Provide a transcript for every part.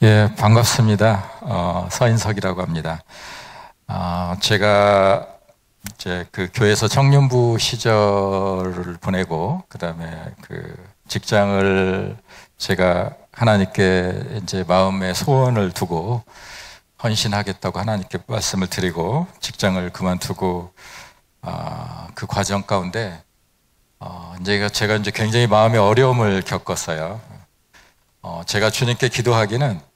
예, 반갑습니다. 서인석이라고 합니다. 제가 이제 그 교회에서 청년부 시절을 보내고, 그 다음에 그 직장을 제가 하나님께 이제 마음의 소원을 두고 헌신하겠다고 하나님께 말씀을 드리고 직장을 그만두고, 그 과정 가운데, 제가 이제 굉장히 마음의 어려움을 겪었어요. 제가 주님께 기도하기는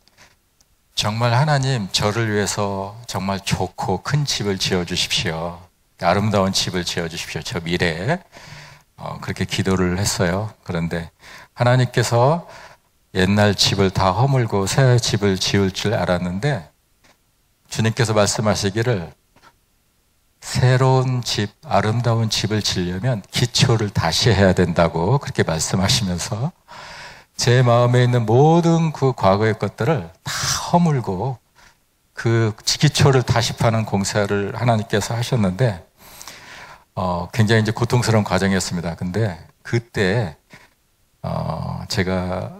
정말 하나님 저를 위해서 정말 좋고 큰 집을 지어주십시오. 아름다운 집을 지어주십시오. 저 미래에. 그렇게 기도를 했어요. 그런데 하나님께서 옛날 집을 다 허물고 새 집을 지을 줄 알았는데 주님께서 말씀하시기를 새로운 집, 아름다운 집을 지으려면 기초를 다시 해야 된다고 그렇게 말씀하시면서 제 마음에 있는 모든 그 과거의 것들을 다 허물고 그 기초를 다시 파는 공사를 하나님께서 하셨는데, 굉장히 이제 고통스러운 과정이었습니다. 근데 그때, 제가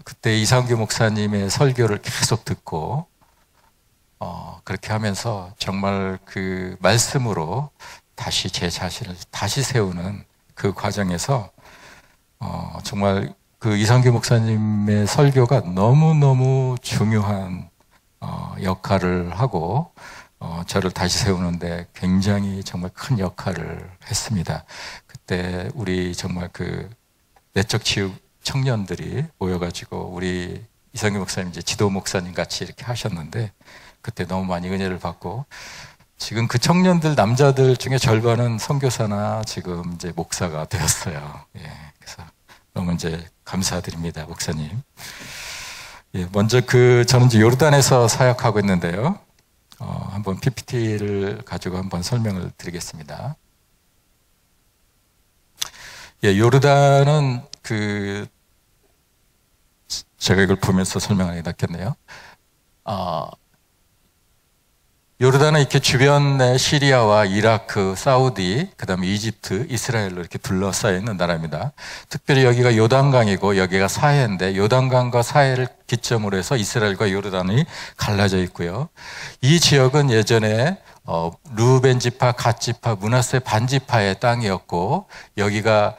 그때 이상규 목사님의 설교를 계속 듣고, 그렇게 하면서 정말 그 말씀으로 다시 제 자신을 다시 세우는 그 과정에서, 정말 그 이상규 목사님의 설교가 너무너무 중요한 역할을 하고 저를 다시 세우는데 굉장히 정말 큰 역할을 했습니다. 그때 우리 정말 그 내적 치유 청년들이 모여가지고 우리 이상규 목사님 이제 지도 목사님 같이 이렇게 하셨는데 그때 너무 많이 은혜를 받고 지금 그 청년들 남자들 중에 절반은 선교사나 지금 이제 목사가 되었어요. 예, 그래서 너무 이제 감사드립니다, 목사님. 예, 먼저 저는 이제 요르단에서 사역하고 있는데요. 한번 PPT를 가지고 한번 설명을 드리겠습니다. 예, 요르단은 제가 이걸 보면서 설명하기 낫겠네요. 요르단은 이렇게 주변에 시리아와 이라크, 사우디, 그 다음에 이집트, 이스라엘로 이렇게 둘러싸여 있는 나라입니다. 특별히 여기가 요단강이고 여기가 사해인데 요단강과 사해를 기점으로 해서 이스라엘과 요르단이 갈라져 있고요. 이 지역은 예전에 르우벤 지파, 갓 지파, 므낫세 반 지파의 땅이었고 여기가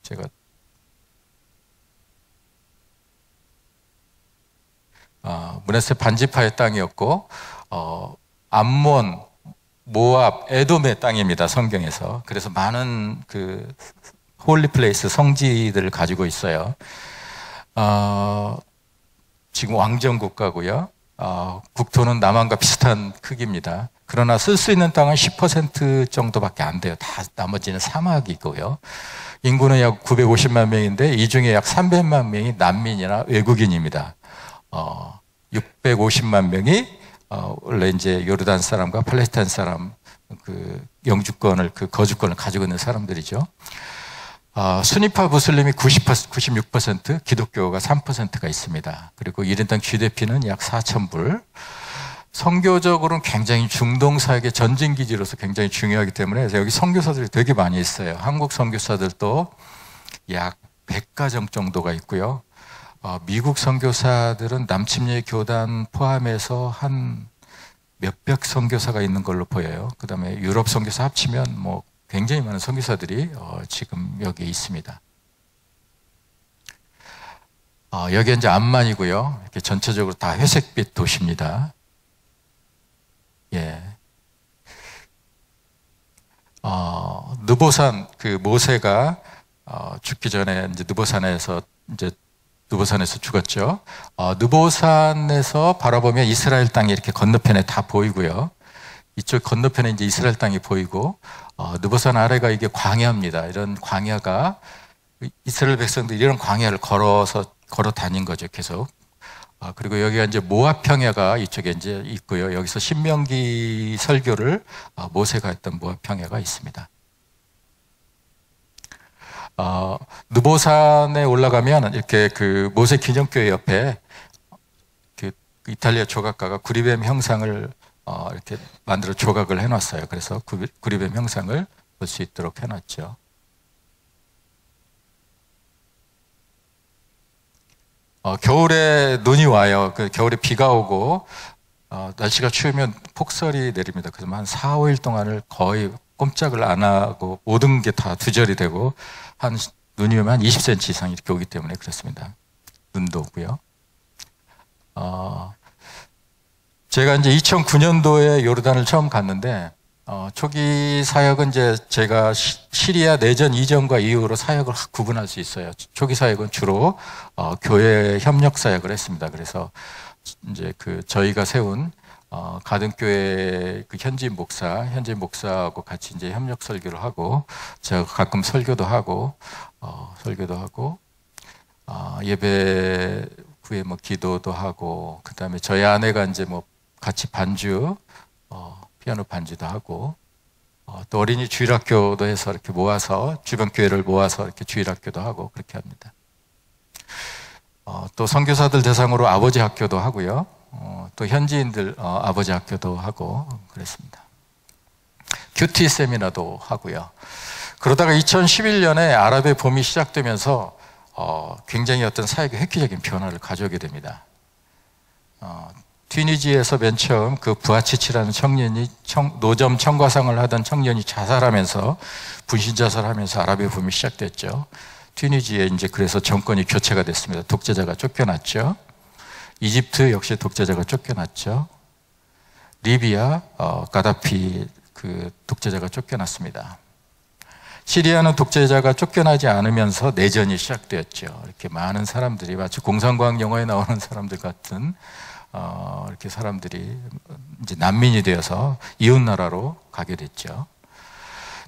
제가 므낫세 반지파의 땅이었고 암몬, 모압, 에돔의 땅입니다. 성경에서. 그래서 많은 그 홀리 플레이스 성지들을 가지고 있어요. 지금 왕정 국가고요. 국토는 남한과 비슷한 크기입니다. 그러나 쓸 수 있는 땅은 10% 정도밖에 안 돼요. 다 나머지는 사막이고요. 인구는 약 950만 명인데 이 중에 약 300만 명이 난민이나 외국인입니다. 650만 명이 원래 이제 요르단 사람과 팔레스타인 사람 그 영주권을 그 거주권을 가지고 있는 사람들이죠. 순위파 무슬림이 96%, 기독교가 3%가 있습니다. 그리고 1인당 GDP는 약 4,000불. 선교적으로는 굉장히 중동 사역의 전진기지로서 굉장히 중요하기 때문에 여기 선교사들이 되게 많이 있어요. 한국 선교사들도 약 100가정 정도가 있고요. 미국 선교사들은 남침례 교단 포함해서 한 몇백 선교사가 있는 걸로 보여요. 그 다음에 유럽 선교사 합치면 뭐 굉장히 많은 선교사들이 지금 여기 있습니다. 여기 이제 암만이고요. 이렇게 전체적으로 다 회색빛 도시입니다. 예. 느보산 그 모세가 죽기 전에 이제 느보산에서 죽었죠. 느보산에서 바라보면 이스라엘 땅이 이렇게 건너편에 다 보이고요. 이쪽 건너편에 이제 이스라엘 땅이 보이고, 느보산 아래가 이게 광야입니다. 이런 광야가 이스라엘 백성들이 이런 광야를 걸어 다닌 거죠, 계속. 그리고 여기가 이제 모압 평야가 이쪽에 이제 있고요. 여기서 신명기 설교를 모세가 했던 모압 평야가 있습니다. 느보산에 올라가면 이렇게 그 모세 기념교회 옆에 그 이탈리아 조각가가 구리뱀 형상을 이렇게 만들어 조각을 해놨어요. 그래서 구리뱀 형상을 볼 수 있도록 해놨죠. 겨울에 눈이 와요. 그 겨울에 비가 오고 날씨가 추우면 폭설이 내립니다. 그래서 한 4, 5일 동안을 거의 꼼짝을 안 하고 모든 게 다 두절이 되고 눈이 오면 한 20cm 이상 이렇게 오기 때문에 그렇습니다. 눈도 오고요. 제가 이제 2009년도에 요르단을 처음 갔는데 초기 사역은 이제 제가 시리아 내전 이전과 이후로 사역을 구분할 수 있어요. 초기 사역은 주로 교회 협력 사역을 했습니다. 그래서 이제 저희가 세운 가든교회 현지인 목사하고 같이 이제 협력 설교를 하고 제가 가끔 설교도 하고 예배 후에 뭐 기도도 하고 그다음에 저희 아내가 이제 뭐 같이 피아노 반주도 하고 또 어린이 주일학교도 해서 이렇게 모아서 주변 교회를 모아서 이렇게 주일학교도 하고 그렇게 합니다. 또 선교사들 대상으로 아버지 학교도 하고요. 또 현지인들 아버지 학교도 하고 그랬습니다. 큐티 세미나도 하고요. 그러다가 2011년에 아랍의 봄이 시작되면서 굉장히 어떤 사역의 획기적인 변화를 가져오게 됩니다. 튀니지에서 맨 처음 그 부하치치라는 청년이 노점 청과상을 하던 청년이 자살하면서 분신 자살하면서 아랍의 봄이 시작됐죠. 튀니지에 이제 그래서 정권이 교체가 됐습니다. 독재자가 쫓겨났죠. 이집트 역시 독재자가 쫓겨났죠. 리비아 가다피 그 독재자가 쫓겨났습니다. 시리아는 독재자가 쫓겨나지 않으면서 내전이 시작되었죠. 이렇게 많은 사람들이 마치 공상과학 영화에 나오는 사람들 같은 이렇게 사람들이 이제 난민이 되어서 이웃 나라로 가게 됐죠.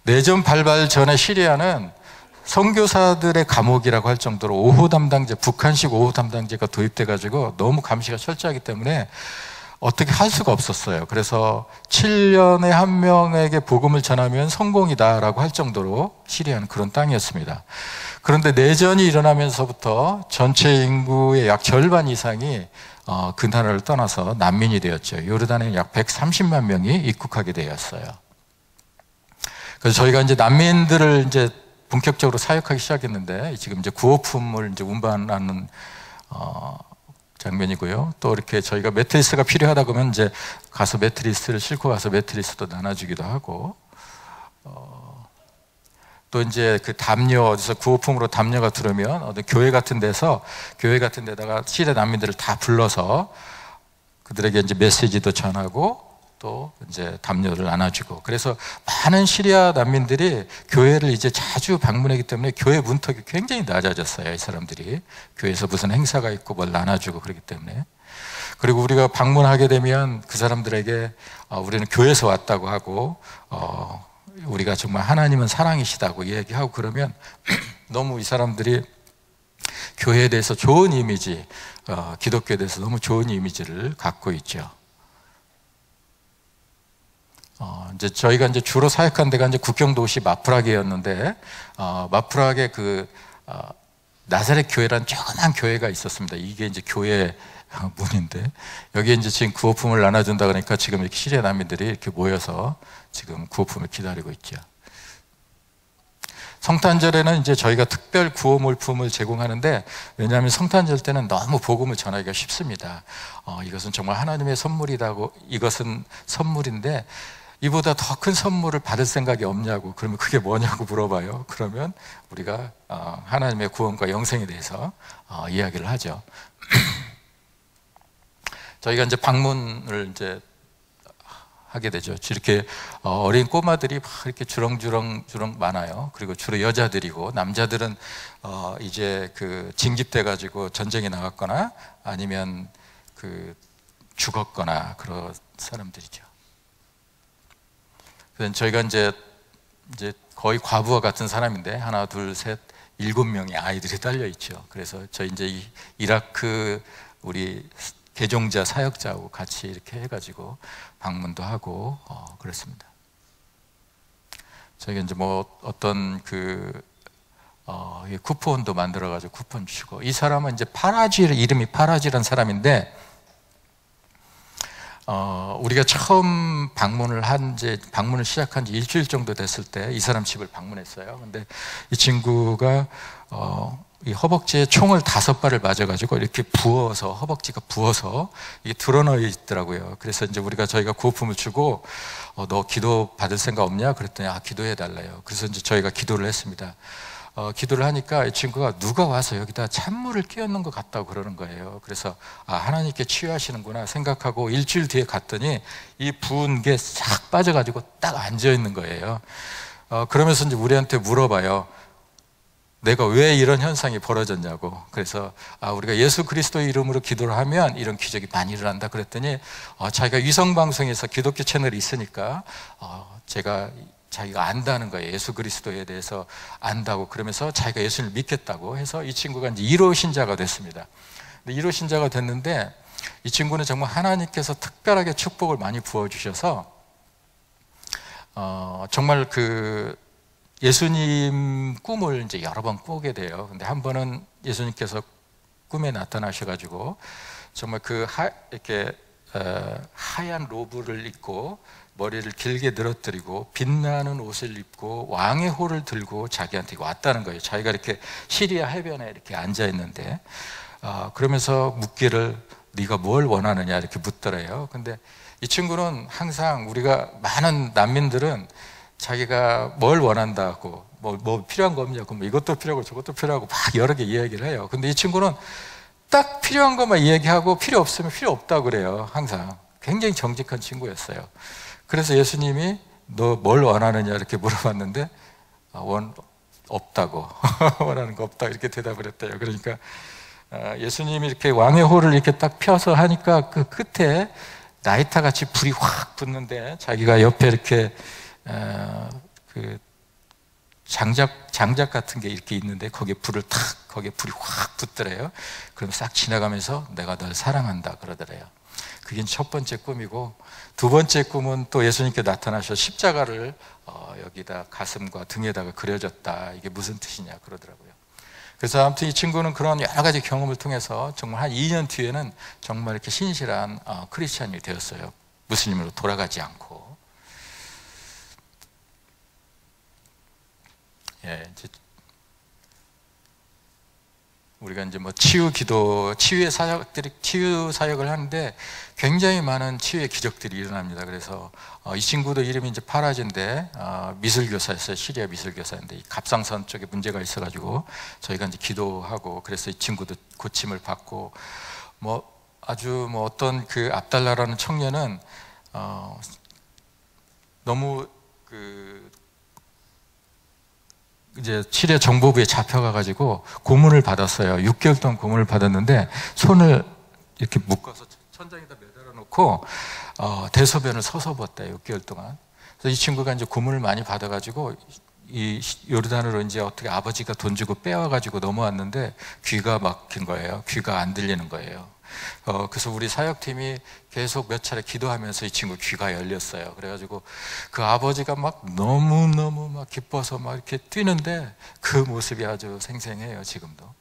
내전 발발 전에 시리아는 선교사들의 감옥이라고 할 정도로 북한식 5호 담당제가 도입돼 가지고 너무 감시가 철저하기 때문에 어떻게 할 수가 없었어요. 그래서 7년에 한 명에게 복음을 전하면 성공이다라고 할 정도로 시리아는 그런 땅이었습니다. 그런데 내전이 일어나면서부터 전체 인구의 약 절반 이상이 그 나라를 떠나서 난민이 되었죠. 요르단에 약 130만 명이 입국하게 되었어요. 그래서 저희가 이제 난민들을 이제 본격적으로 사역하기 시작했는데 지금 이제 구호품을 이제 운반하는 장면이고요. 또 이렇게 저희가 매트리스가 필요하다 그러면 이제 가서 매트리스를 싣고 가서 매트리스도 나눠주기도 하고 또 이제 그 담요 어디서 구호품으로 담요가 들어오면 어떤 교회 같은 데다가 시리아 난민들을 다 불러서 그들에게 이제 메시지도 전하고 또 이제 담요를 나눠주고 그래서 많은 시리아 난민들이 교회를 이제 자주 방문하기 때문에 교회 문턱이 굉장히 낮아졌어요. 이 사람들이 교회에서 무슨 행사가 있고 뭘 나눠주고 그렇기 때문에 그리고 우리가 방문하게 되면 그 사람들에게 우리는 교회에서 왔다고 하고 우리가 정말 하나님은 사랑이시다고 얘기하고 그러면 너무 이 사람들이 교회에 대해서 좋은 이미지, 기독교에 대해서 너무 좋은 이미지를 갖고 있죠. 이제 저희가 이제 주로 사역한 데가 이제 국경 도시 마프라게였는데 마프라게 나사렛 교회라는 조그만 교회가 있었습니다. 이게 이제 교회 문인데 여기에 이제 지금 구호품을 나눠준다 그러니까 지금 이렇게 시리아 난민들이 이렇게 모여서 지금 구호품을 기다리고 있죠. 성탄절에는 이제 저희가 특별 구호 물품을 제공하는데 왜냐하면 성탄절 때는 너무 복음을 전하기가 쉽습니다. 이것은 정말 하나님의 선물이라고 이것은 선물인데 이보다 더 큰 선물을 받을 생각이 없냐고 그러면 그게 뭐냐고 물어봐요. 그러면 우리가 하나님의 구원과 영생에 대해서 이야기를 하죠. 저희가 이제 방문을 이제 하게 되죠. 이렇게 어린 꼬마들이 막 이렇게 주렁주렁 많아요. 그리고 주로 여자들이고 남자들은 이제 징집돼 가지고 전쟁에 나갔거나 아니면 죽었거나 그런 사람들이죠. 그래서 저희가 이제 거의 과부와 같은 사람인데 하나, 둘, 셋, 7명의 아이들이 딸려 있죠. 그래서 저희 이제 이라크 우리 개종자 사역자하고 같이 이렇게 해가지고 방문도 하고 그렇습니다. 저희가 이제 뭐 어떤 쿠폰도 만들어가지고 쿠폰 주시고 이 사람은 이제 이름이 파라지라는 사람인데 우리가 처음 방문을 시작한 지 일주일 정도 됐을 때 이 사람 집을 방문했어요. 근데 이 친구가 이 허벅지에 총을 5발을 맞아가지고 이렇게 부어서, 허벅지가 부어서 이게 드러나 있더라고요. 그래서 이제 저희가 구호품을 주고, 너 기도 받을 생각 없냐? 그랬더니, 기도해 달래요. 그래서 이제 저희가 기도를 했습니다. 기도를 하니까 이 친구가 누가 와서 여기다 찬물을 끼얹는 것 같다고 그러는 거예요. 그래서 하나님께 치유하시는구나 생각하고 일주일 뒤에 갔더니 이 부은 게 싹 빠져가지고 딱 앉아 있는 거예요. 그러면서 이제 우리한테 물어봐요. 내가 왜 이런 현상이 벌어졌냐고. 그래서 우리가 예수 그리스도의 이름으로 기도를 하면 이런 기적이 많이 일어난다 그랬더니 자기가 위성방송에서 기독교 채널이 있으니까 자기가 안다는 거예요. 예수 그리스도에 대해서 안다고. 그러면서 자기가 예수를 믿겠다고 해서 이 친구가 이제 1호 신자가 됐습니다. 근데 1호 신자가 됐는데 이 친구는 정말 하나님께서 특별하게 축복을 많이 부어주셔서 정말 예수님 꿈을 이제 여러 번 꾸게 돼요. 근데 한 번은 예수님께서 꿈에 나타나셔가지고 정말 이렇게 하얀 로브를 입고 머리를 길게 늘어뜨리고 빛나는 옷을 입고 왕의 호를 들고 자기한테 왔다는 거예요. 자기가 이렇게 시리아 해변에 이렇게 앉아 있는데 그러면서 묻기를 네가 뭘 원하느냐 이렇게 묻더래요. 근데 이 친구는 항상 우리가 많은 난민들은 자기가 뭘 원한다고 뭐 필요한 거 없냐고 뭐 이것도 필요하고 저것도 필요하고 막 여러 개 이야기를 해요. 근데 이 친구는 딱 필요한 것만 이야기하고 필요 없으면 필요 없다고 그래요. 항상 굉장히 정직한 친구였어요. 그래서 예수님이 너 뭘 원하느냐 이렇게 물어봤는데 없다고 원하는 거 없다 이렇게 대답을 했대요. 그러니까 예수님이 이렇게 왕의 호를 이렇게 딱 펴서 하니까 그 끝에 나이타 같이 불이 확 붙는데 자기가 옆에 이렇게 장작 같은 게 이렇게 있는데 거기에 불이 확 붙더래요. 그럼 싹 지나가면서 내가 널 사랑한다 그러더래요. 그게 첫 번째 꿈이고, 두 번째 꿈은 또 예수님께 나타나셔 십자가를 여기다 가슴과 등에다가 그려졌다. 이게 무슨 뜻이냐 그러더라고요. 그래서 아무튼 이 친구는 그런 여러 가지 경험을 통해서 정말 한 2년 뒤에는 정말 이렇게 신실한 크리스찬이 되었어요. 무슬림으로 돌아가지 않고. 우리가 이제 뭐 치유 사역을 하는데 굉장히 많은 치유의 기적들이 일어납니다. 그래서 이 친구도 이름이 이제 파라지인데 미술교사였어요. 시리아 미술교사인데 이 갑상선 쪽에 문제가 있어가지고 저희가 이제 기도하고 그래서 이 친구도 고침을 받고 아주 어떤 압달라라는 청년은 너무 이제 시리아 정보부에 잡혀가가지고 고문을 받았어요. 6개월 동안 고문을 받았는데 손을 이렇게 묶어서 천장에다 매달아 놓고 대소변을 서서 봤대요. 6개월 동안. 그래서 이 친구가 이제 고문을 많이 받아가지고 이 요르단으로 이제 어떻게 아버지가 돈 주고 빼와가지고 넘어왔는데 귀가 막힌 거예요. 귀가 안 들리는 거예요. 그래서 우리 사역팀이 계속 몇 차례 기도하면서 이 친구 귀가 열렸어요. 그래가지고 그 아버지가 막 너무너무 막 기뻐서 막 이렇게 뛰는데 그 모습이 아주 생생해요, 지금도.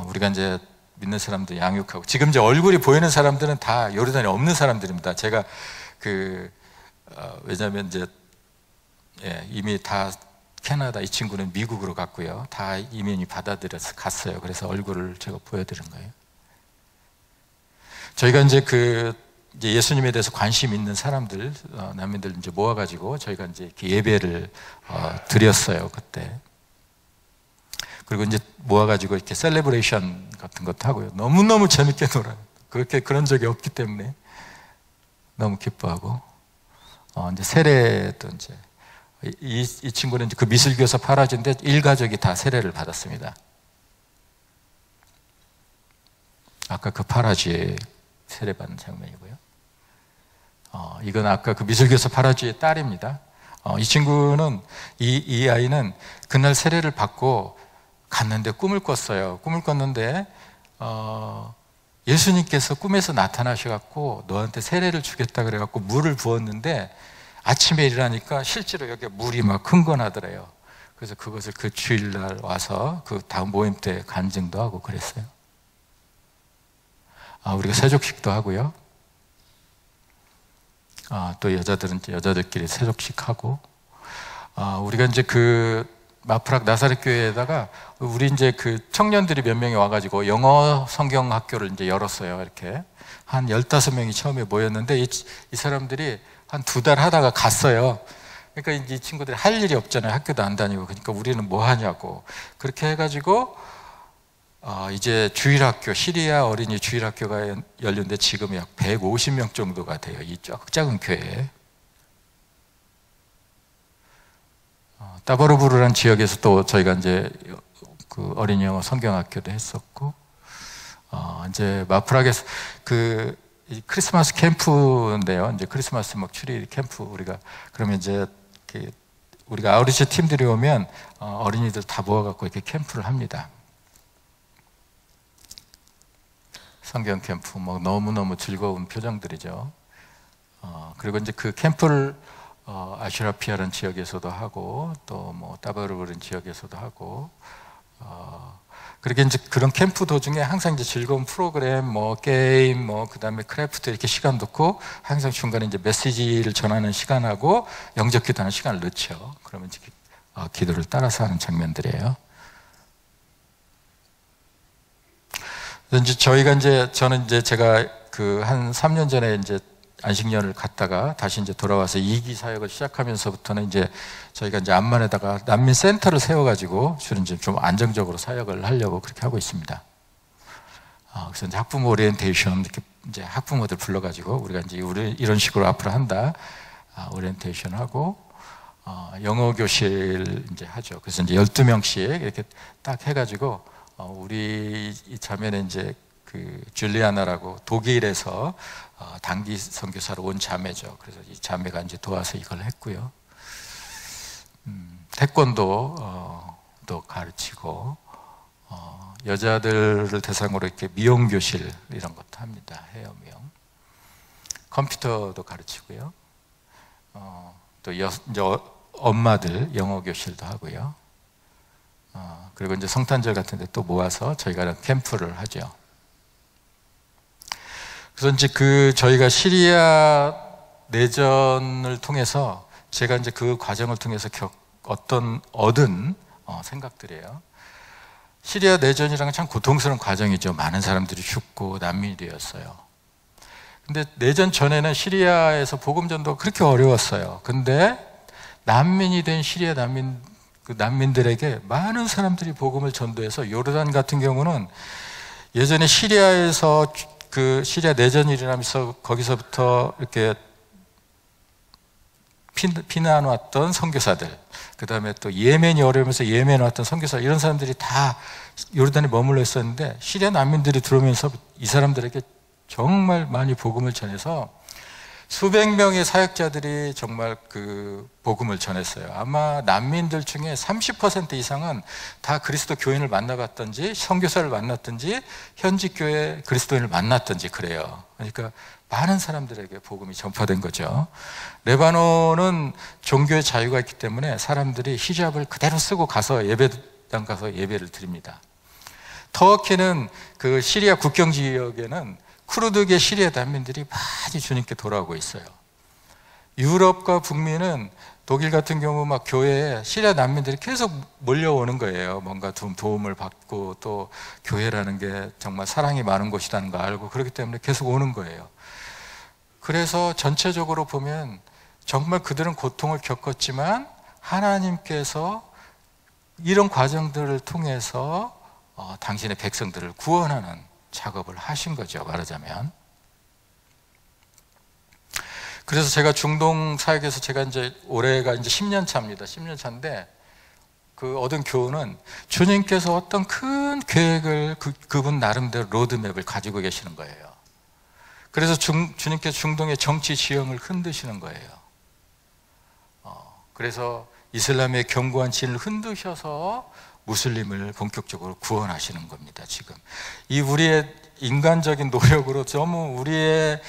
우리가 이제 믿는 사람들 양육하고 지금 이제 얼굴이 보이는 사람들은 다 요르단에 없는 사람들입니다. 제가 왜냐하면 이제 이미 다 캐나다, 이 친구는 미국으로 갔고요. 다 이민이 받아들여서 갔어요. 그래서 얼굴을 제가 보여드린 거예요. 저희가 이제 이제 예수님에 대해서 관심 있는 사람들, 난민들 이제 모아가지고 저희가 이제 이렇게 예배를 드렸어요, 그때. 그리고 이제 모아가지고 이렇게 셀레브레이션 같은 것도 하고요. 너무너무 재밌게 놀아요. 그런 적이 없기 때문에 너무 기뻐하고. 이제 세례도 이제. 이 친구는 그 미술교사 파라지인데 일가족이 다 세례를 받았습니다. 아까 그 파라지의 세례 받는 장면이고요. 이건 아까 그 미술교사 파라지의 딸입니다. 이 친구는 이 아이는 그날 세례를 받고 갔는데 꿈을 꿨어요. 꿈을 꿨는데 예수님께서 꿈에서 나타나셔갖고 너한테 세례를 주겠다 그래갖고 물을 부었는데 아침에 일어나니까 실제로 여기 물이 막 흥건하더래요. 그래서 그것을 그 주일날 와서 그 다음 모임 때 간증도 하고 그랬어요. 우리가 세족식도 하고요. 또 여자들은 여자들끼리 세족식 하고. 우리가 이제 마프락 나사렛 교회에다가 우리 이제 그 청년들이 몇 명이 와가지고 영어 성경 학교를 이제 열었어요. 이렇게 한 15명이 처음에 모였는데 이 사람들이 한 2달 하다가 갔어요. 그러니까 이제 이 친구들이 할 일이 없잖아요. 학교도 안 다니고. 그러니까 우리는 뭐 하냐고. 그렇게 해가지고 이제 주일학교, 시리아 어린이 주일학교가 열렸는데 지금 약 150명 정도가 돼요. 이 작은 교회에. 따바르부르라는 지역에서 또 저희가 이제 그 어린이 영어 성경학교도 했었고, 이제 마프락에서 그 크리스마스 캠프인데요. 이제 크리스마스 막 추리 캠프 우리가 그러면 이제 우리가 아우리치 팀들이 오면 어린이들 다 모아갖고 이렇게 캠프를 합니다. 성경 캠프 뭐 너무너무 즐거운 표정들이죠. 그리고 이제 그 캠프를 아슈라피아라는 지역에서도 하고 또 뭐 따바르브른 지역에서도 하고 그렇게 이제 그런 캠프 도중에 항상 이제 즐거운 프로그램 뭐 게임 뭐 그다음에 크래프트 이렇게 시간 놓고 항상 중간에 이제 메시지를 전하는 시간하고 영접 기도하는 시간을 넣죠. 그러면 이제 기도를 따라서 하는 장면들이에요. 이제 저희가 이제 저는 이제 제가 그 한 3년 전에 이제 안식년을 갔다가 다시 이제 돌아와서 2기 사역을 시작하면서부터는 이제 저희가 이제 암만에다가 난민 센터를 세워가지고 주로 이제 좀 안정적으로 사역을 하려고 그렇게 하고 있습니다. 그래서 이제 학부모 오리엔테이션 이렇게 이제 학부모들 불러가지고 우리가 이제 이런 식으로 앞으로 한다. 오리엔테이션 하고 영어 교실 이제 하죠. 그래서 이제 12명씩 이렇게 딱 해가지고 우리 이 자매는 이제 그 줄리아나라고 독일에서 단기 선교사로 온 자매죠. 그래서 이 자매가 이제 도와서 이걸 했고요. 태권도도 가르치고 여자들을 대상으로 이렇게 미용 교실 이런 것도 합니다. 헤어 미용. 컴퓨터도 가르치고요. 또 이제 엄마들 영어 교실도 하고요. 그리고 이제 성탄절 같은 데 또 모아서 저희가 캠프를 하죠. 그래서 이제 저희가 시리아 내전을 통해서 제가 이제 그 과정을 통해서 얻은 생각들이에요. 시리아 내전이란 참 고통스러운 과정이죠. 많은 사람들이 죽고 난민이 되었어요. 근데 내전 전에는 시리아에서 복음 전도가 그렇게 어려웠어요. 근데 난민이 된 시리아 난민들에게 많은 사람들이 복음을 전도해서 요르단 같은 경우는 예전에 시리아에서 그 시리아 내전이 일어나면서 거기서부터 이렇게 피난 왔던 선교사들, 그 다음에 또 예멘이 어려우면서 예멘 왔던 선교사 이런 사람들이 다 요르단에 머물러 있었는데 시리아 난민들이 들어오면서 이 사람들에게 정말 많이 복음을 전해서 수백 명의 사역자들이 정말 그 복음을 전했어요. 아마 난민들 중에 30% 이상은 다 그리스도 교인을 만나봤든지 선교사를 만났든지 현지 교회 그리스도인을 만났든지 그래요. 그러니까 많은 사람들에게 복음이 전파된 거죠. 레바논은 종교의 자유가 있기 때문에 사람들이 히잡을 그대로 쓰고 가서 예배당 가서 예배를 드립니다. 터키는 그 시리아 국경 지역에는 쿠르드계 시리아 난민들이 많이 주님께 돌아오고 있어요. 유럽과 북미는 독일 같은 경우 막 교회에 시리아 난민들이 계속 몰려오는 거예요. 뭔가 좀 도움을 받고 또 교회라는 게 정말 사랑이 많은 곳이라는 거 알고 그렇기 때문에 계속 오는 거예요. 그래서 전체적으로 보면 정말 그들은 고통을 겪었지만 하나님께서 이런 과정들을 통해서 당신의 백성들을 구원하는 작업을 하신 거죠, 말하자면. 그래서 제가 중동 사역에서 제가 이제 올해가 이제 10년 차입니다. 10년 차인데 그 얻은 교훈은 주님께서 어떤 큰 계획을 그분 나름대로 로드맵을 가지고 계시는 거예요. 그래서 주님께서 중동의 정치 지형을 흔드시는 거예요. 그래서 이슬람의 견고한 진을 흔드셔서 무슬림을 본격적으로 구원하시는 겁니다. 지금 이 우리의 인간적인 노력으로 너무 우리의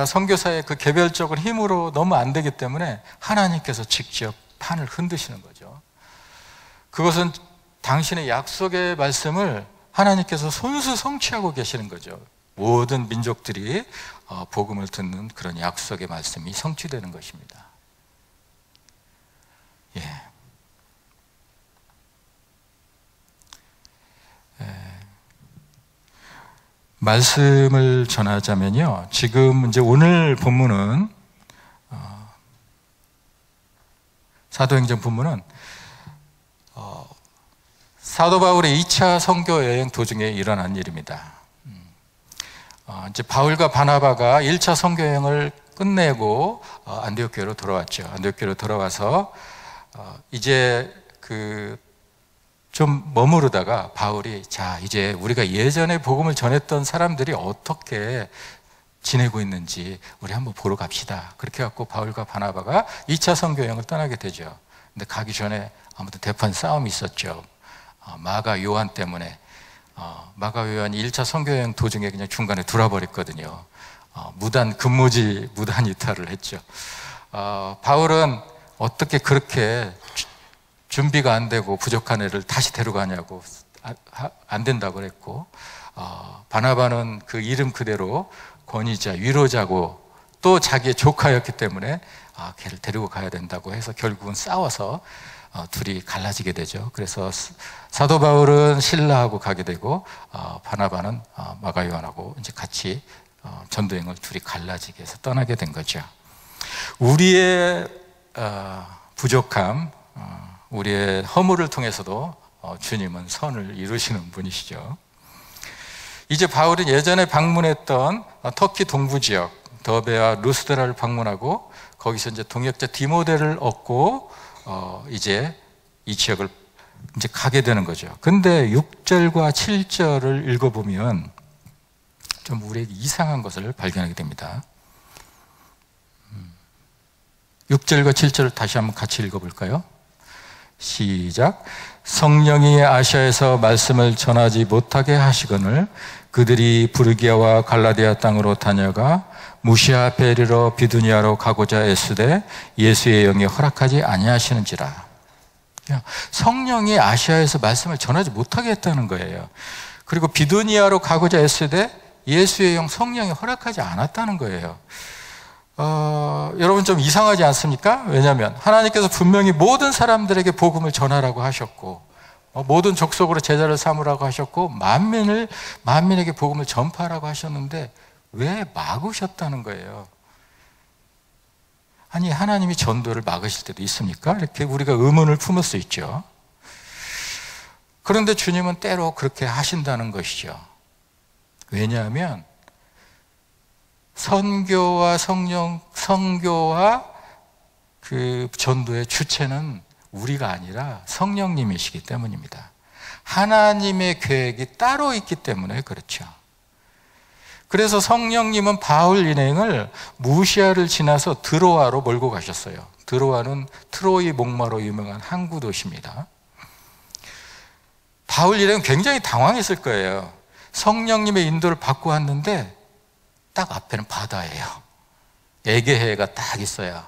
선교사의 그 개별적인 힘으로 너무 안 되기 때문에 하나님께서 직접 판을 흔드시는 거죠. 그것은 당신의 약속의 말씀을 하나님께서 손수 성취하고 계시는 거죠. 모든 민족들이 복음을 듣는 그런 약속의 말씀이 성취되는 것입니다. 예. 말씀을 전하자면요, 지금 이제 오늘 본문은 사도행전 본문은 사도 바울의 2차 선교 여행 도중에 일어난 일입니다. 이제 바울과 바나바가 1차 선교 여행을 끝내고 안디옥 교회로 돌아왔죠. 안디옥 교회로 돌아와서 이제 좀 머무르다가 바울이, 자, 이제 우리가 예전에 복음을 전했던 사람들이 어떻게 지내고 있는지 우리 한번 보러 갑시다. 그렇게 해갖고 바울과 바나바가 2차 선교 여행을 떠나게 되죠. 근데 가기 전에 아무튼 대판 싸움이 있었죠. 마가 요한 때문에. 마가 요한이 1차 선교 여행 도중에 그냥 중간에 돌아버렸거든요. 근무지 무단 이탈을 했죠. 바울은 어떻게 그렇게 준비가 안 되고 부족한 애를 다시 데려가냐고, 안 된다고 그랬고, 바나바는 그 이름 그대로 권위자, 위로자고 또 자기의 조카였기 때문에 걔를 데리고 가야 된다고 해서 결국은 싸워서 둘이 갈라지게 되죠. 그래서 사도 바울은 실라하고 가게 되고, 바나바는 마가 요한하고 이제 같이 전도행을 둘이 갈라지게 해서 떠나게 된 거죠. 우리의 부족함, 우리의 허물을 통해서도 주님은 선을 이루시는 분이시죠. 이제 바울은 예전에 방문했던 터키 동부 지역 더베와 루스드라를 방문하고 거기서 이제 동역자 디모데를 얻고 이제 이 지역을 이제 가게 되는 거죠. 근데 6절과 7절을 읽어보면 좀 우리에게 이상한 것을 발견하게 됩니다. 6절과 7절을 다시 한번 같이 읽어볼까요? 시작. 성령이 아시아에서 말씀을 전하지 못하게 하시거늘 그들이 부르기아와 갈라디아 땅으로 다녀가 무시아 베리로 비두니아로 가고자 애쓰되 예수의 영이 허락하지 아니하시는지라. 성령이 아시아에서 말씀을 전하지 못하게 했다는 거예요. 그리고 비두니아로 가고자 애쓰되 예수의 영, 성령이 허락하지 않았다는 거예요. 여러분 좀 이상하지 않습니까? 왜냐하면 하나님께서 분명히 모든 사람들에게 복음을 전하라고 하셨고, 모든 족속으로 제자를 삼으라고 하셨고, 만민에게 복음을 전파하라고 하셨는데 왜 막으셨다는 거예요? 아니, 하나님이 전도를 막으실 때도 있습니까? 이렇게 우리가 의문을 품을 수 있죠. 그런데 주님은 때로 그렇게 하신다는 것이죠. 왜냐하면 선교와 그 전도의 주체는 우리가 아니라 성령님이시기 때문입니다. 하나님의 계획이 따로 있기 때문에 그렇죠. 그래서 성령님은 바울 일행을 무시아를 지나서 드로아로 몰고 가셨어요. 드로아는 트로이 목마로 유명한 항구 도시입니다. 바울 일행은 굉장히 당황했을 거예요. 성령님의 인도를 받고 왔는데 딱 앞에는 바다예요. 에게해가 딱 있어요.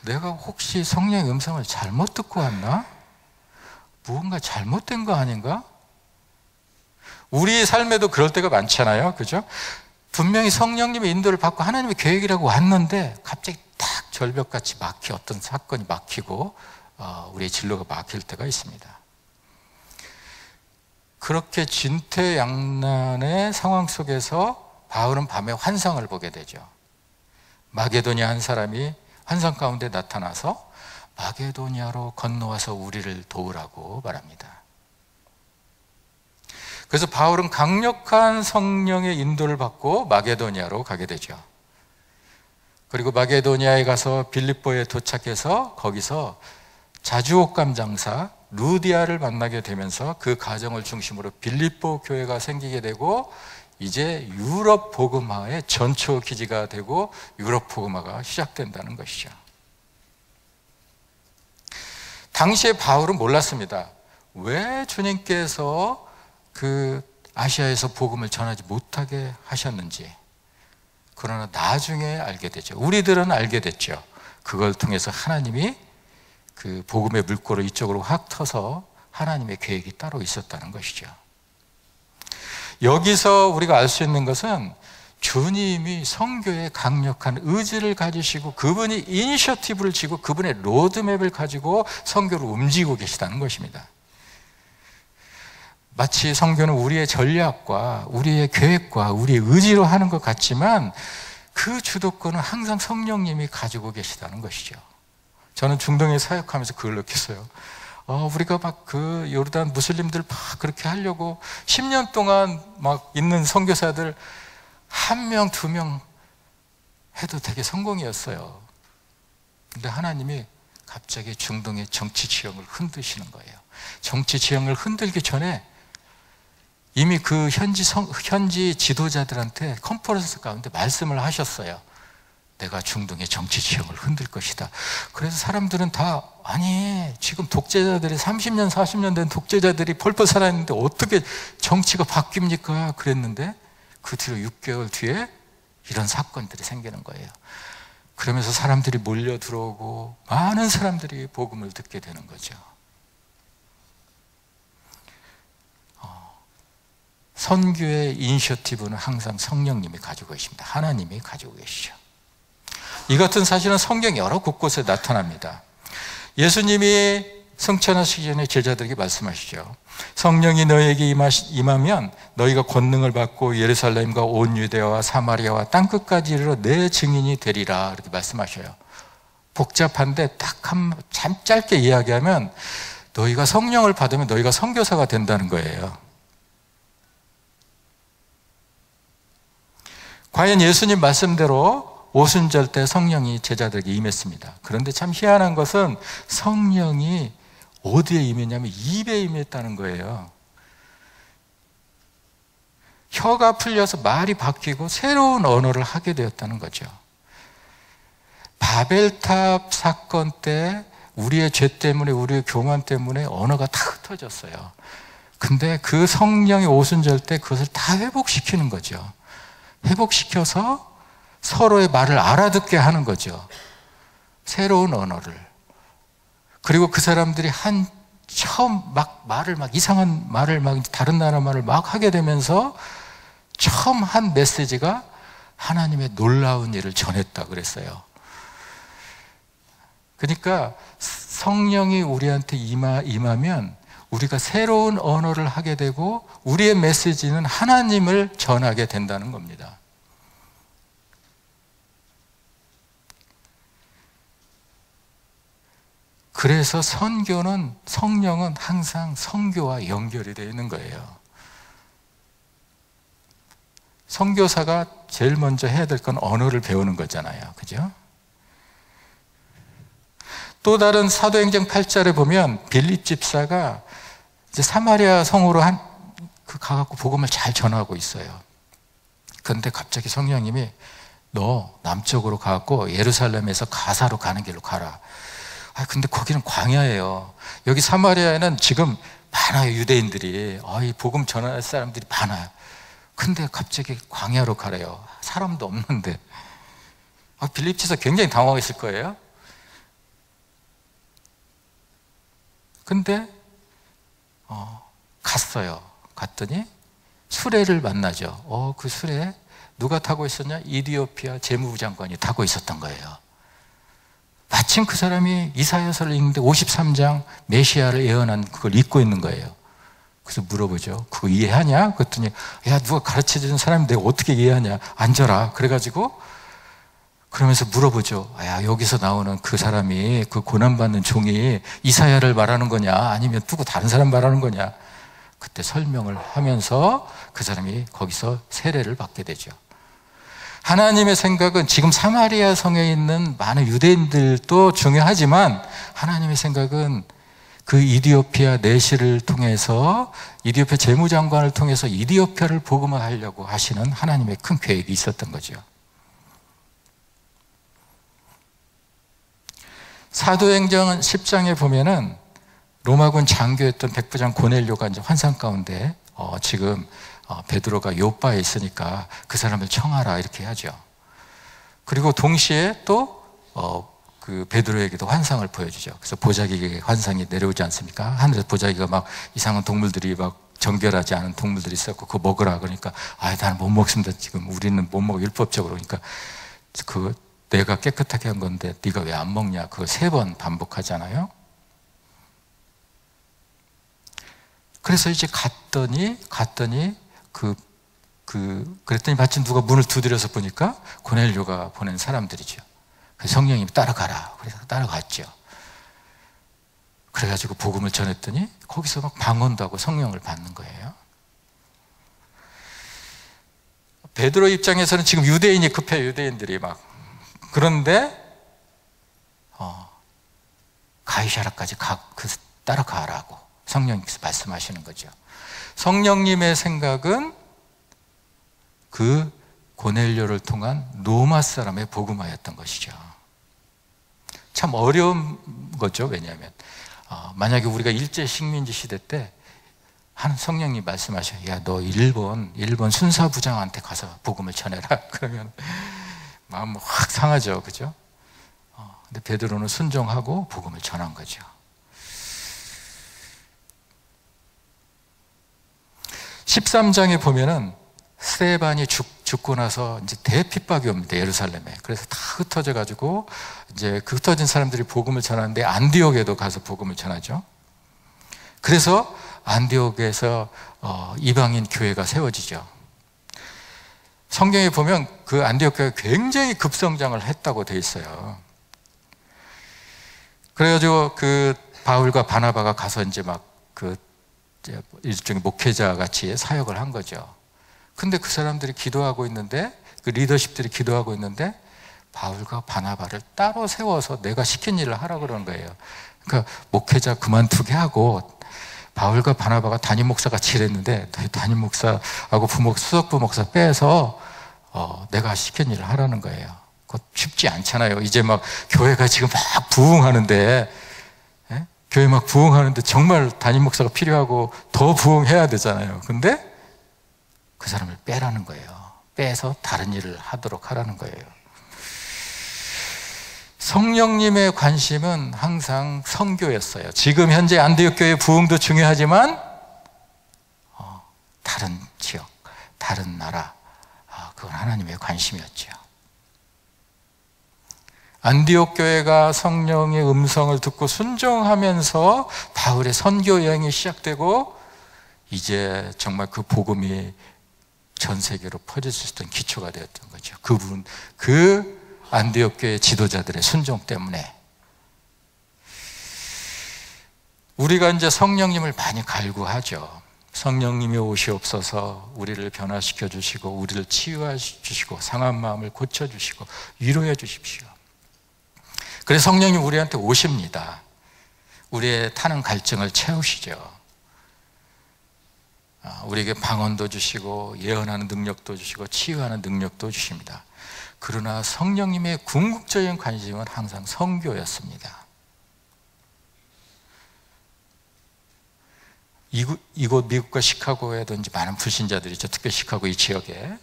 내가 혹시 성령의 음성을 잘못 듣고 왔나? 무언가 잘못된 거 아닌가? 우리 삶에도 그럴 때가 많잖아요. 그죠? 분명히 성령님의 인도를 받고 하나님의 계획이라고 왔는데 갑자기 딱 절벽같이 어떤 사건이 막히고 우리의 진로가 막힐 때가 있습니다. 그렇게 진퇴양난의 상황 속에서 바울은 밤에 환상을 보게 되죠. 마게도니아 한 사람이 환상 가운데 나타나서 마게도니아로 건너와서 우리를 도우라고 말합니다. 그래서 바울은 강력한 성령의 인도를 받고 마게도니아로 가게 되죠. 그리고 마게도니아에 가서 빌립보에 도착해서 거기서 자주옥감 장사 루디아를 만나게 되면서 그 가정을 중심으로 빌립보 교회가 생기게 되고 이제 유럽 복음화의 전초 기지가 되고 유럽 복음화가 시작된다는 것이죠. 당시에 바울은 몰랐습니다. 왜 주님께서 그 아시아에서 복음을 전하지 못하게 하셨는지. 그러나 나중에 알게 되죠. 우리들은 알게 됐죠. 그걸 통해서 하나님이 그 복음의 물꼬를 이쪽으로 확 터서 하나님의 계획이 따로 있었다는 것이죠. 여기서 우리가 알 수 있는 것은 주님이 선교에 강력한 의지를 가지시고 그분이 이니셔티브를 쥐고 그분의 로드맵을 가지고 선교를 움직이고 계시다는 것입니다. 마치 성교는 우리의 전략과 우리의 계획과 우리의 의지로 하는 것 같지만 그 주도권은 항상 성령님이 가지고 계시다는 것이죠. 저는 중동에 사역하면서 그걸 느꼈어요. 우리가 막 그 요르단 무슬림들 막 그렇게 하려고 10년 동안 막 있는 선교사들 1명, 2명 해도 되게 성공이었어요. 근데 하나님이 갑자기 중동의 정치 지형을 흔드시는 거예요. 정치 지형을 흔들기 전에 이미 그 현지 지도자들한테 컨퍼런스 가운데 말씀을 하셨어요. 내가 중동의 정치 지형을 흔들 것이다. 그래서 사람들은 다 아니 지금 독재자들이 30년 40년 된 독재자들이 펄펄 살아있는데 어떻게 정치가 바뀝니까? 그랬는데 그 뒤로 6개월 뒤에 이런 사건들이 생기는 거예요. 그러면서 사람들이 몰려 들어오고 많은 사람들이 복음을 듣게 되는 거죠. 선교의 이니셔티브는 항상 성령님이 가지고 계십니다. 하나님이 가지고 계시죠. 이 같은 사실은 성경 여러 곳곳에 나타납니다. 예수님이 승천하시기 전에 제자들에게 말씀하시죠. 성령이 너에게 임하면 너희가 권능을 받고 예루살렘과 온 유대와 사마리아와 땅끝까지 이르러 내 증인이 되리라 이렇게 말씀하셔요. 복잡한데 딱 참 짧게 이야기하면 너희가 성령을 받으면 너희가 선교사가 된다는 거예요. 과연 예수님 말씀대로 오순절 때 성령이 제자들에게 임했습니다. 그런데 참 희한한 것은 성령이 어디에 임했냐면 입에 임했다는 거예요. 혀가 풀려서 말이 바뀌고 새로운 언어를 하게 되었다는 거죠. 바벨탑 사건 때 우리의 죄 때문에 우리의 교만 때문에 언어가 다 흩어졌어요. 근데 그 성령이 오순절 때 그것을 다 회복시키는 거죠. 회복시켜서 서로의 말을 알아듣게 하는 거죠. 새로운 언어를. 그리고 그 사람들이 처음 이상한 말을 다른 나라 말을 막 하게 되면서 처음 한 메시지가 하나님의 놀라운 일을 전했다 그랬어요. 그러니까 성령이 우리한테 임하면 우리가 새로운 언어를 하게 되고 우리의 메시지는 하나님을 전하게 된다는 겁니다. 그래서 성령은 항상 선교와 연결이 되어 있는 거예요. 선교사가 제일 먼저 해야 될 건 언어를 배우는 거잖아요. 그죠? 또 다른 사도행전 8절에 보면 빌립 집사가 이제 사마리아 성으로 가갖고 복음을 잘 전하고 있어요. 그런데 갑자기 성령님이 너 남쪽으로 가갖고 예루살렘에서 가사로 가는 길로 가라. 근데 거기는 광야예요. 여기 사마리아에는 지금 많아요. 유대인들이. 이 복음 전할 사람들이 많아요. 근데 갑자기 광야로 가래요. 사람도 없는데. 빌립 집사 굉장히 당황했을 거예요. 근데 갔어요. 갔더니 수레를 만나죠. 그 수레에 누가 타고 있었냐? 이디오피아 재무부 장관이 타고 있었던 거예요. 마침 그 사람이 이사야서를 읽는데 53장 메시아를 예언한 그걸 읽고 있는 거예요. 그래서 물어보죠. 그거 이해하냐? 그랬더니 야 누가 가르쳐주는 사람이 내가 어떻게 이해하냐? 앉아라. 그래가지고 그러면서 물어보죠. 야 여기서 나오는 그 사람이 그 고난받는 종이 이사야를 말하는 거냐? 아니면 누구 다른 사람 말하는 거냐? 그때 설명을 하면서 그 사람이 거기서 세례를 받게 되죠. 하나님의 생각은 지금 사마리아 성에 있는 많은 유대인들도 중요하지만 하나님의 생각은 그 이디오피아 내시를 통해서 이디오피아 재무장관을 통해서 이디오피아를 복음화하려고 하시는 하나님의 큰 계획이 있었던 거죠. 사도행전 10장에 보면은 로마군 장교였던 백부장 고넬료가 이제 환상 가운데 지금 베드로가 요빠에 있으니까 그 사람을 청하라 이렇게 하죠. 그리고 동시에 또 그 베드로에게도 환상을 보여주죠. 그래서 보자기에 환상이 내려오지 않습니까? 하늘에서 보자기가 막 이상한 동물들이 막 정결하지 않은 동물들이 있었고 그거 먹으라 그러니까 나는 못 먹습니다. 지금 우리는 못 먹어 율법적으로. 그러니까 그 내가 깨끗하게 한 건데 네가 왜 안 먹냐? 그거 3번 반복하잖아요. 그래서 이제 갔더니 그랬더니 마침 누가 문을 두드려서 보니까 고넬료가 보낸 사람들이죠. 성령님이 따라가라. 그래서 따라갔죠. 그래가지고 복음을 전했더니 거기서 막 방언도 하고 성령을 받는 거예요. 베드로 입장에서는 지금 유대인이 급해요. 유대인들이 막. 그런데 가이사라까지 따라가라고 성령님께서 말씀하시는 거죠. 성령님의 생각은 그 고넬료를 통한 로마 사람의 복음화였던 것이죠. 참 어려운 거죠. 왜냐하면 만약에 우리가 일제 식민지 시대 때 한 성령님 말씀하셔요. 야, 너 일본 순사부장한테 가서 복음을 전해라. 그러면 마음 확 상하죠. 그죠? 근데 베드로는 순종하고 복음을 전한 거죠. 13장에 보면은 스데반이 죽고 나서 이제 대핍박이 옵니다. 예루살렘에. 그래서 다 흩어져 가지고 이제 그 흩어진 사람들이 복음을 전하는데 안디옥에도 가서 복음을 전하죠. 그래서 안디옥에서 이방인 교회가 세워지죠. 성경에 보면 그 안디옥 교회가 굉장히 급성장을 했다고 돼 있어요. 그래가지고 그 바울과 바나바가 가서 이제 막 일종의 목회자 같이 사역을 한 거죠. 근데 그 사람들이 기도하고 있는데, 그 리더십들이 기도하고 있는데 바울과 바나바를 따로 세워서 내가 시킨 일을 하라 그러는 거예요. 그러니까 목회자 그만두게 하고 바울과 바나바가 담임 목사 같이 일했는데 담임 목사하고 수석 부목사 빼서 내가 시킨 일을 하라는 거예요. 그거 쉽지 않잖아요. 이제 막 교회가 지금 막 부흥하는데, 교회 막 부흥하는데 정말 담임 목사가 필요하고 더 부흥해야 되잖아요. 근데 그 사람을 빼라는 거예요. 빼서 다른 일을 하도록 하라는 거예요. 성령님의 관심은 항상 선교였어요. 지금 현재 안디옥 교회 부흥도 중요하지만 다른 지역, 다른 나라, 그건 하나님의 관심이었죠. 안디옥 교회가 성령의 음성을 듣고 순종하면서 바울의 선교 여행이 시작되고 이제 정말 그 복음이 전 세계로 퍼질 수 있었던 기초가 되었던 거죠. 그 안디옥 교회 지도자들의 순종 때문에. 우리가 이제 성령님을 많이 갈구하죠. 성령님이 오시옵소서, 우리를 변화시켜 주시고 우리를 치유해 주시고 상한 마음을 고쳐 주시고 위로해 주십시오. 그래서 성령님 우리한테 오십니다. 우리의 타는 갈증을 채우시죠. 우리에게 방언도 주시고 예언하는 능력도 주시고 치유하는 능력도 주십니다. 그러나 성령님의 궁극적인 관심은 항상 선교였습니다. 이곳 미국과 시카고에도 이제 많은 불신자들이 있죠. 특히 시카고 이 지역에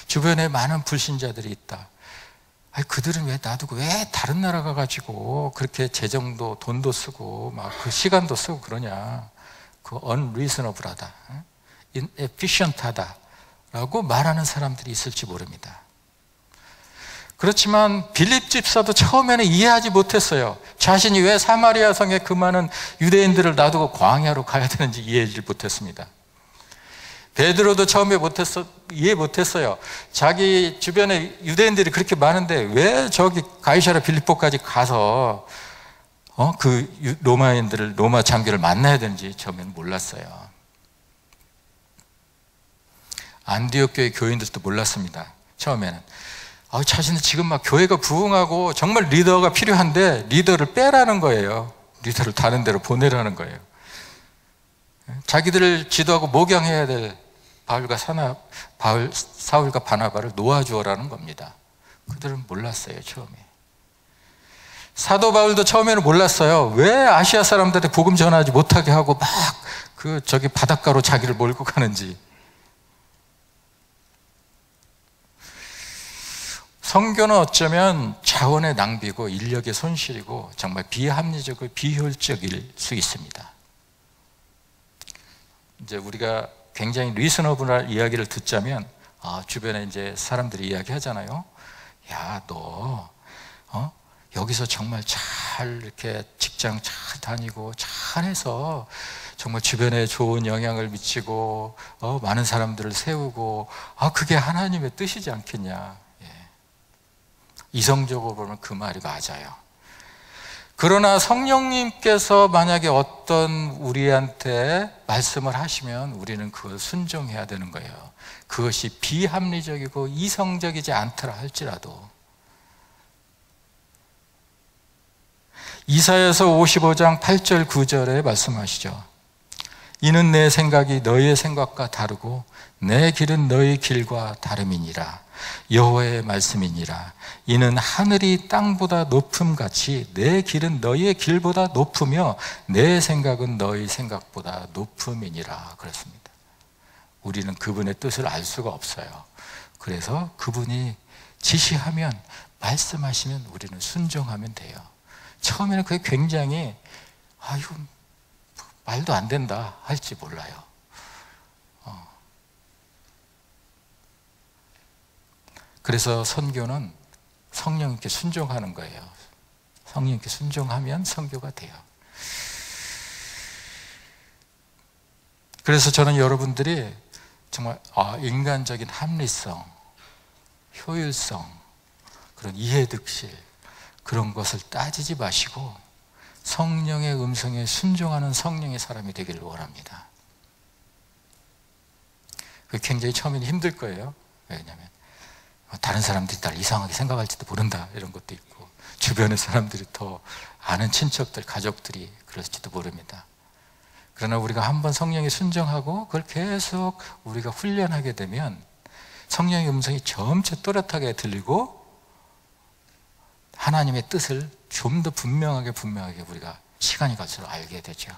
주변에 많은 불신자들이 있다. 그들은 왜 놔두고 왜 다른 나라 가가지고 그렇게 재정도 돈도 쓰고 막 그 시간도 쓰고 그러냐. 그 unreasonable하다, inefficient하다라고 말하는 사람들이 있을지 모릅니다. 그렇지만 빌립 집사도 처음에는 이해하지 못했어요. 자신이 왜 사마리아 성에 그 많은 유대인들을 놔두고 광야로 가야 되는지 이해하지 못했습니다. 베드로도 처음에 이해 못했어요. 자기 주변에 유대인들이 그렇게 많은데 왜 저기 가이사랴 빌립보까지 가서 그 로마 장교를 만나야 되는지 처음에는 몰랐어요. 안디옥 교회 교인들도 몰랐습니다. 처음에는 자신은 지금 막 교회가 부흥하고 정말 리더가 필요한데 리더를 빼라는 거예요. 리더를 다른 데로 보내라는 거예요. 자기들을 지도하고 목양해야 될 사울과 바나바를 놓아주어라는 겁니다. 그들은 몰랐어요. 처음에. 사도 바울도 처음에는 몰랐어요. 왜 아시아 사람들한테 복음 전하지 못하게 하고 막 저기 바닷가로 자기를 몰고 가는지. 선교는 어쩌면 자원의 낭비고 인력의 손실이고 정말 비합리적이고 비효율적일 수 있습니다. 이제 우리가 굉장히 리스너블한 이야기를 듣자면 주변에 이제 사람들이 이야기하잖아요. 야, 너 여기서 정말 잘 이렇게 직장 잘 다니고 잘해서 정말 주변에 좋은 영향을 미치고 많은 사람들을 세우고 그게 하나님의 뜻이지 않겠냐. 이성적으로 보면 그 말이 맞아요. 그러나 성령님께서 만약에 어떤 우리한테 말씀을 하시면 우리는 그걸 순종해야 되는 거예요. 그것이 비합리적이고 이성적이지 않더라 할지라도. 이사야서 55장 8절 9절에 말씀하시죠. 이는 내 생각이 너희의 생각과 다르고 내 길은 너희 길과 다름이니라. 여호와의 말씀이니라. 이는 하늘이 땅보다 높음같이 내 길은 너희의 길보다 높으며 내 생각은 너희 생각보다 높음이니라. 그렇습니다. 우리는 그분의 뜻을 알 수가 없어요. 그래서 그분이 지시하면, 말씀하시면 우리는 순종하면 돼요. 처음에는 그게 굉장히 이거 말도 안 된다 할지 몰라요. 그래서 선교는 성령님께 순종하는 거예요. 성령님께 순종하면 선교가 돼요. 그래서 저는 여러분들이 정말 인간적인 합리성, 효율성, 그런 이해득실, 그런 것을 따지지 마시고 성령의 음성에 순종하는 성령의 사람이 되기를 원합니다. 그게 굉장히 처음에는 힘들 거예요. 왜냐하면 다른 사람들이 나를 이상하게 생각할지도 모른다 이런 것도 있고, 주변의 사람들이 더 아는 친척들, 가족들이 그럴지도 모릅니다. 그러나 우리가 한번 성령에 순종하고 그걸 계속 우리가 훈련하게 되면 성령의 음성이 점차 또렷하게 들리고 하나님의 뜻을 좀 더 분명하게 우리가 시간이 갈수록 알게 되죠.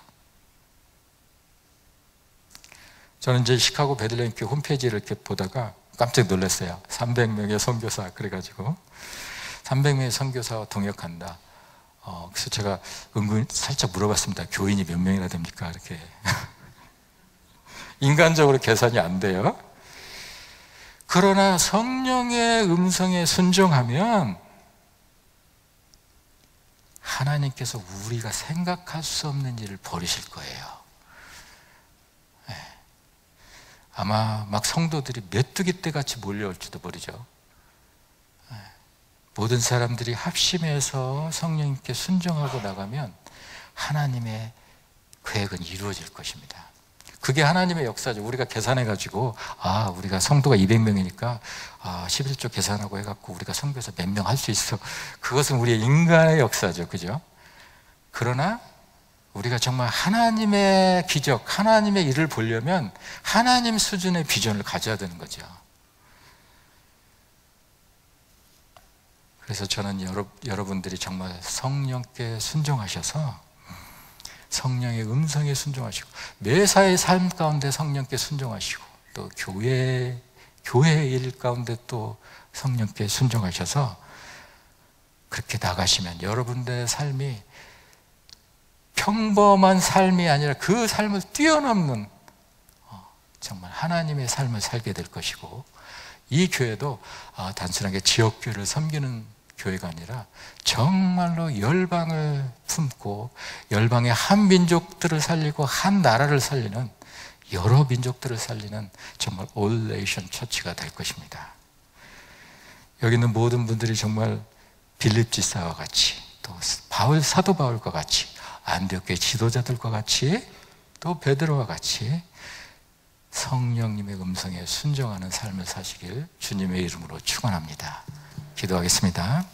저는 이제 시카고 베들레헴 교회 홈페이지를 이렇게 보다가 깜짝 놀랐어요. 300명의 선교사, 그래가지고 300명의 선교사와 동역한다. 그래서 제가 은근히 살짝 물어봤습니다. 교인이 몇 명이나 됩니까? 이렇게. 인간적으로 계산이 안 돼요. 그러나 성령의 음성에 순종하면 하나님께서 우리가 생각할 수 없는 일을 벌이실 거예요. 아마 막 성도들이 메뚜기 떼같이 몰려올지도 모르죠. 모든 사람들이 합심해서 성령님께 순종하고 나가면 하나님의 계획은 이루어질 것입니다. 그게 하나님의 역사죠. 우리가 계산해가지고 우리가 성도가 200명이니까 11조 계산하고 해갖고 우리가 성교에서 몇 명 할 수 있어. 그것은 우리의 인간의 역사죠. 그죠? 그러나 우리가 정말 하나님의 기적, 하나님의 일을 보려면 하나님 수준의 비전을 가져야 되는 거죠. 그래서 저는 여러분들이 정말 성령께 순종하셔서 성령의 음성에 순종하시고 매사의 삶 가운데 성령께 순종하시고 또 교회의 일 가운데 또 성령께 순종하셔서 그렇게 나가시면 여러분들의 삶이 평범한 삶이 아니라 그 삶을 뛰어넘는 정말 하나님의 삶을 살게 될 것이고, 이 교회도 단순하게 지역교회를 섬기는 교회가 아니라 정말로 열방을 품고 열방의 한 민족들을 살리고 한 나라를 살리는, 여러 민족들을 살리는 정말 올 네이션 처치가 될 것입니다. 여기 있는 모든 분들이 정말 빌립 지사와 같이, 또 사도 바울과 같이, 안디옥교회 지도자들과 같이, 또 베드로와 같이 성령님의 음성에 순종하는 삶을 사시길 주님의 이름으로 축원합니다. 기도하겠습니다.